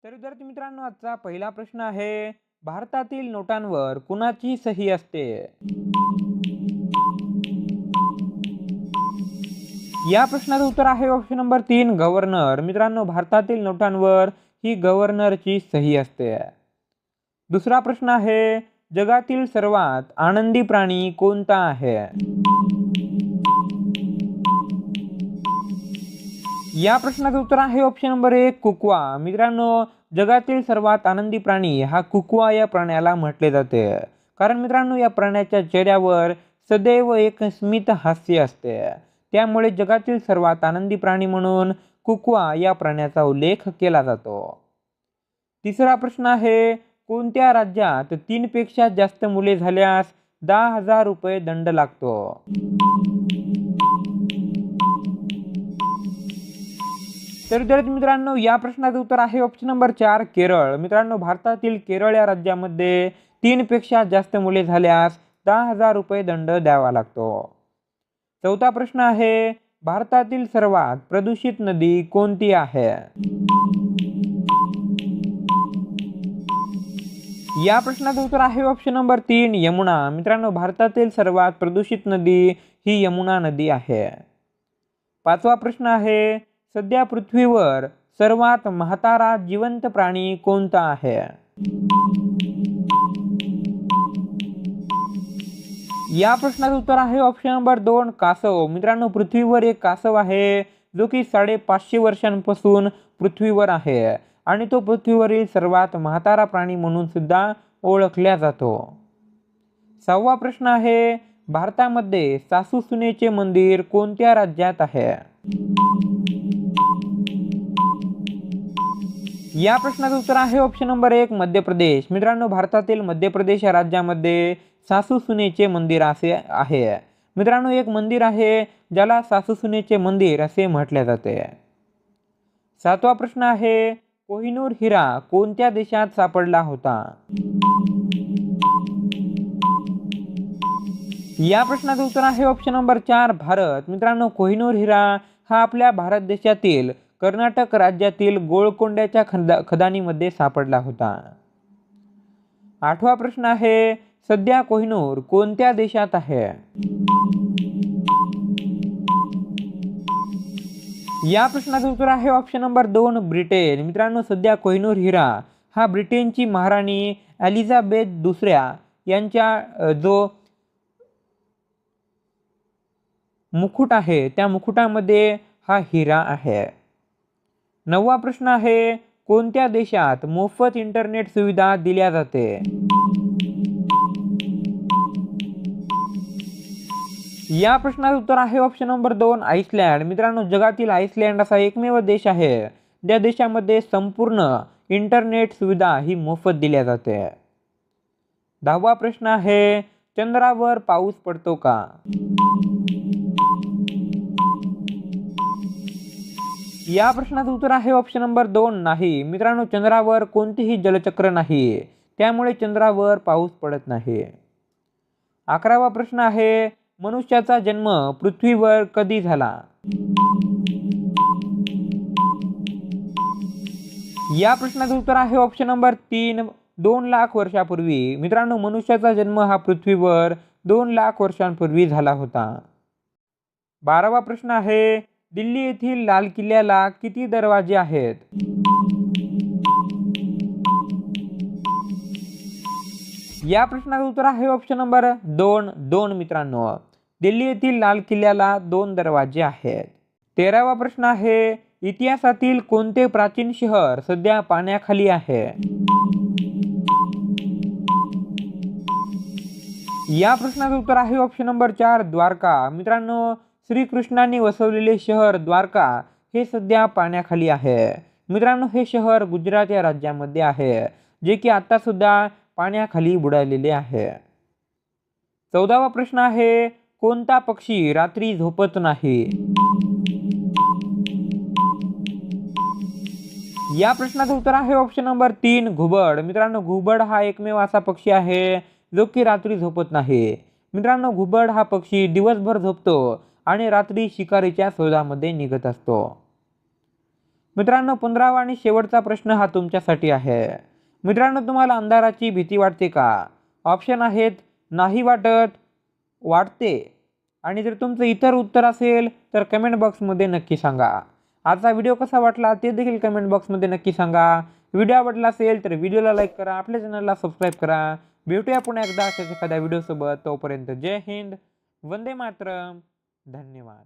तर विद्यार्थी मित्रांनो, आजचा पहिला प्रश्न आहे, भारतातील नोटांवर कुणाची सही असते? या प्रश्नाचं उत्तर आहे ऑप्शन नंबर 3, गव्हर्नर. मित्रांनो, भारतातील नोटांवर ही गव्हर्नरची सही असते. दुसरा प्रश्न आहे, जगातील सर्वात आनंदी प्राणी कोणता आहे? या प्रश्नाचं उत्तर आहे ऑप्शन नंबर 1, कुकवा. मित्रांनो, जगातील सर्वात आनंदी प्राणी हा कुकवा या प्राण्याला म्हटले जाते. कारण मित्रांनो, या प्राण्याच्या चेहऱ्यावर सदैव एक स्मित हास्य असते. त्यामुळे जगातील सर्वात आनंदी प्राणी म्हणून कुकवा या प्राण्याचा उल्लेख केला जातो. तिसरा प्रश्न आहे, कोणत्या राज्यात 3 पेक्षा जास्त मुले झाल्यास 10,000 रुपये दंड लागतो? तर विद्यार्थी मित्रांनो, या प्रश्नाचं उत्तर आहे ऑप्शन नंबर 4, केरळ. मित्रांनो, भारतातील केरळ या राज्यामध्ये 3 पेक्षा जास्त मुले झाल्यास 10,000 रुपये दंड द्यावा लागतो. चौथा प्रश्न आहे, भारतातील सर्वात प्रदूषित नदी कोणती आहे? या प्रश्नाचं उत्तर आहे ऑप्शन नंबर 3, यमुना. मित्रांनो, भारतातील सर्वात प्रदूषित नदी ही यमुना नदी आहे. पाचवा प्रश्न आहे, सध्या पृथ्वीवर सर्वात म्हातारा जिवंत प्राणी कोणता आहे? या प्रश्नाचं उत्तर आहे ऑप्शन नंबर 2, कासव. मित्रांनो, पृथ्वीवर एक कासव आहे जो की 550 वर्षांपासून पृथ्वीवर आहे आणि तो पृथ्वीवरील सर्वात म्हातारा प्राणी म्हणून सुद्धा ओळखला जातो. सहावा प्रश्न आहे, भारतामध्ये सासू सुनेचे मंदिर कोणत्या राज्यात आहे? या प्रश्नाचं उत्तर आहे ऑप्शन नंबर 1, मध्य प्रदेश. मित्रांनो, भारतातील मध्य प्रदेश या राज्यामध्ये सासू सुनेचे मंदिर असे आहे. मित्रांनो, एक मंदिर आहे ज्याला सासू सुनेचे मंदिर असे म्हटले जाते. सातवा प्रश्न आहे, कोहिनूर हिरा कोणत्या देशात सापडला होता? या प्रश्नाचं उत्तर आहे ऑप्शन नंबर 4, भारत. मित्रांनो, कोहिनूर हिरा हा आपल्या भारत देशातील कर्नाटक राज्यातील गोळकोंड्याच्या खदानीमध्ये सापडला होता. आठवा प्रश्न आहे, सध्या कोहिनूर कोणत्या देशात आहे? या प्रश्नाचं उत्तर आहे ऑप्शन नंबर 2, ब्रिटन. मित्रांनो, सध्या कोहिनूर हिरा हा ब्रिटनची महाराणी एलिझाबेथ दुसऱ्या यांच्या जो मुकुट आहे त्या मुकुटामध्ये हा हिरा आहे. नववा प्रश्न आहे, कोणत्या देशात मोफत इंटरनेट सुविधा दिल्या जाते? या प्रश्नाचं उत्तर आहे ऑप्शन नंबर 2, आइसलँड. मित्रांनो, जगातील आइसलँड असा एकमेव देश आहे ज्या देशामध्ये संपूर्ण इंटरनेट सुविधा ही मोफत दिल्या जाते. 10वा प्रश्न आहे, चंद्रावर पाऊस पडतो का? या प्रश्नाचं उत्तर आहे ऑप्शन नंबर 2, नाही. मित्रांनो, चंद्रावर कोणतेही जलचक्र नाही, त्यामुळे चंद्रावर पाऊस पडत नाही. 11वा प्रश्न आहे, मनुष्याचा जन्म पृथ्वीवर कधी झाला? या प्रश्नाचं उत्तर आहे ऑप्शन नंबर 3, 2 लाख वर्षापूर्वी. मित्रांनो, मनुष्याचा जन्म हा पृथ्वीवर 2 लाख वर्षांपूर्वी झाला होता. 12वा प्रश्न आहे, दिल्ली येथील लाल किल्ल्याला किती दरवाजे आहेत? या प्रश्नाचं उत्तर आहे ऑप्शन नंबर 2. मित्रांनो, दिल्ली येथील लाल किल्ल्याला 2 दरवाजे आहेत. 13वा प्रश्न आहे, इतिहासातील कोणते प्राचीन शहर सध्या पाण्याखाली आहे? या प्रश्नाचं उत्तर आहे ऑप्शन नंबर 4, द्वारका. मित्रांनो, श्रीकृष्णांनी वसवलेले शहर द्वारका हे सध्या पाण्याखाली आहे. मित्रांनो, हे शहर गुजरात या राज्यामध्ये आहे, जे की आता सुद्धा पाण्याखाली बुडालेले आहे. 14वा प्रश्न आहे, कोणता पक्षी रात्री झोपत नाही? या प्रश्नाचं उत्तर आहे ऑप्शन नंबर 3, घुबड. मित्रांनो, घुबड हा एकमेव असा पक्षी आहे जो की रात्री झोपत नाही. मित्रांनो, घुबड हा पक्षी दिवसभर झोपतो आणि रात्री शिकारीच्या शोधामध्ये निघत असतो. मित्रांनो 15वा आणि शेवटचा प्रश्न हा तुमच्यासाठी आहे. मित्रांनो तुम्हाला अंधाराची भीती वाटते का? ऑप्शन आहेत नाही वाटत, वाटते आणि जर तुमचं इतर उत्तर असेल तर कमेंट बॉक्समध्ये नक्की सांगा. आजचा व्हिडिओ कसा वाटला ते देखील कमेंट बॉक्समध्ये नक्की सांगा. व्हिडिओ आवडला असेल तर व्हिडिओला लाईक करा, आपल्या चॅनलला सबस्क्राईब करा. भेटूया पुन्हा एकदा अशाच एखाद्या व्हिडिओसोबत. तोपर्यंत जय हिंद, वंदे मातरम, धन्यवाद.